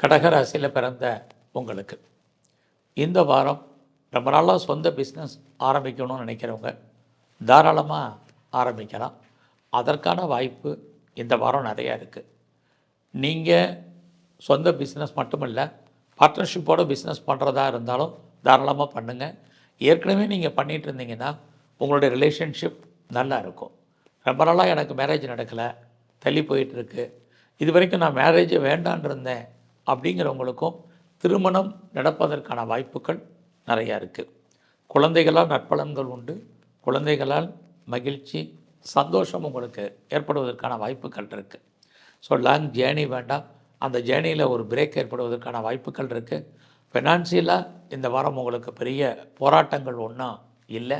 கடகராசியில் பிறந்த உங்களுக்கு இந்த வாரம் ரொம்ப நாளாக சொந்த பிஸ்னஸ் ஆரம்பிக்கணும்னு நினைக்கிறவங்க தாராளமாக ஆரம்பிக்கலாம். அதற்கான வாய்ப்பு இந்த வாரம் நிறையா இருக்குது. நீங்கள் சொந்த பிஸ்னஸ் மட்டுமில்லை, பார்ட்னர்ஷிப்போடு பிஸ்னஸ் பண்ணுறதா இருந்தாலும் தாராளமாக பண்ணுங்கள். ஏற்கனவே நீங்கள் பண்ணிகிட்டு இருந்தீங்கன்னா உங்களுடைய ரிலேஷன்ஷிப் நல்லா இருக்கும். ரொம்ப நாளாக எனக்கு மேரேஜ் நடக்கலை, தள்ளி போயிட்டுருக்கு, இது வரைக்கும் நான் மேரேஜை வேண்டான் இருந்தேன் அப்படிங்கிறவங்களுக்கும் திருமணம் நடப்பதற்கான வாய்ப்புகள் நிறையா இருக்குது. குழந்தைகளால் நற்பலன்கள் உண்டு. குழந்தைகளால் மகிழ்ச்சி, சந்தோஷம் உங்களுக்கு ஏற்படுவதற்கான வாய்ப்புகள் இருக்குது. ஸோ லாங் ஜேர்னி வேண்டாம், அந்த ஜேர்னியில் ஒரு பிரேக் ஏற்படுவதற்கான வாய்ப்புகள் இருக்குது. ஃபினான்சியலாக இந்த வாரம் உங்களுக்கு பெரிய போராட்டங்கள் ஒன்றும் இல்லை.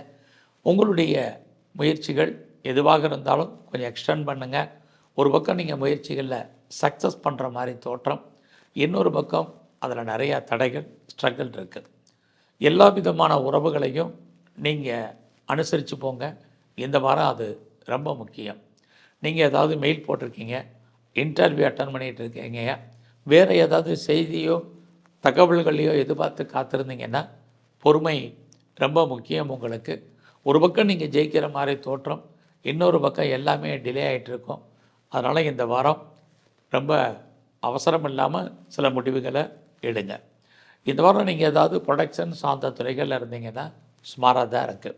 உங்களுடைய முயற்சிகள் எதுவாக இருந்தாலும் கொஞ்சம் எக்ஸ்டெண்ட் பண்ணுங்கள். ஒரு பக்கம் நீங்கள் முயற்சிகளில் சக்ஸஸ் பண்ணுற மாதிரி தோற்றம், இன்னொரு பக்கம் அதில் நிறையா தடைகள், ஸ்ட்ரகிள் இருக்குது. எல்லா விதமான உறவுகளையும் நீங்கள் அனுசரித்து போங்க. இந்த வாரம் அது ரொம்ப முக்கியம். நீங்கள் ஏதாவது மெயில் போட்டிருக்கீங்க, இன்டர்வியூ அட்டன் பண்ணிகிட்டு இருக்கீங்க, வேறு ஏதாவது செய்தியோ தகவல்களையோ எதிர்பார்த்து காத்திருந்தீங்கன்னா பொறுமை ரொம்ப முக்கியம் உங்களுக்கு. ஒரு பக்கம் நீங்கள் ஜெயிக்கிற மாதிரி தோற்றம், இன்னொரு பக்கம் எல்லாமே டிலே ஆகிட்டு இருக்கும். அதனால் இந்த வாரம் ரொம்ப அவசரம் இல்லாமல் சில முடிவுகளை எடுங்க. இந்த வாரம் நீங்கள் ஏதாவது ப்ரொடக்ஷன் சார்ந்த துறைகளில் இருந்தீங்கன்னா ஸ்மாராக தான் இருக்குது.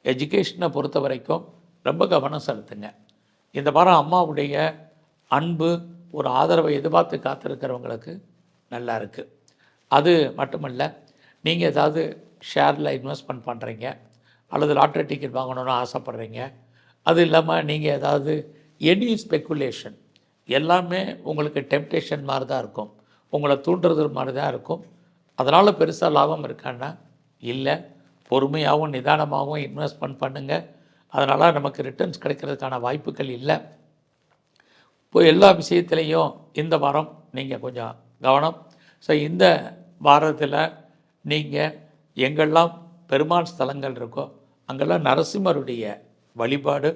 எஜுகேஷனை பொறுத்த வரைக்கும் ரொம்ப கவனம் செலுத்துங்க. இந்த வாரம் அம்மாவுடைய அன்பு, ஒரு ஆதரவை எதிர்பார்த்து காத்திருக்கிறவங்களுக்கு நல்லா இருக்குது. அது மட்டுமல்ல, நீங்கள் ஏதாவது ஷேரில் இன்வெஸ்ட்மெண்ட் பண்ணுறீங்க அல்லது லாட்ரி டிக்கெட் வாங்கணுன்னு ஆசைப்பட்றீங்க, அது இல்லாமல் நீங்கள் ஏதாவது எனி ஸ்பெக்குலேஷன், எல்லாமே உங்களுக்கு டெம்டேஷன் மாதிரி தான் இருக்கும், உங்களை தூண்டுறது மாதிரி தான் இருக்கும். அதனால் பெருசாக லாபம் இருக்கான்னா இல்லை. பொறுமையாகவும் நிதானமாகவும் இன்வெஸ்ட்மெண்ட் பண்ணுங்கள். அதனால் நமக்கு ரிட்டர்ன்ஸ் கிடைக்கிறதுக்கான வாய்ப்புகள் இல்லை. இப்போ எல்லா விஷயத்துலேயும் இந்த வாரம் நீங்கள் கொஞ்சம் கவனம். ஸோ இந்த வாரத்தில் நீங்கள் எங்கெல்லாம் பெருமாள் ஸ்தலங்கள் இருக்கோ அங்கெல்லாம் நரசிம்மருடைய வழிபாடு,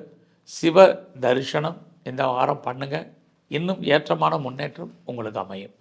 சிவ தரிசனம் இந்த வாரம் பண்ணுங்கள். இன்னும் ஏற்றமான முன்னேற்றம் உங்களுக்கு அமையும்.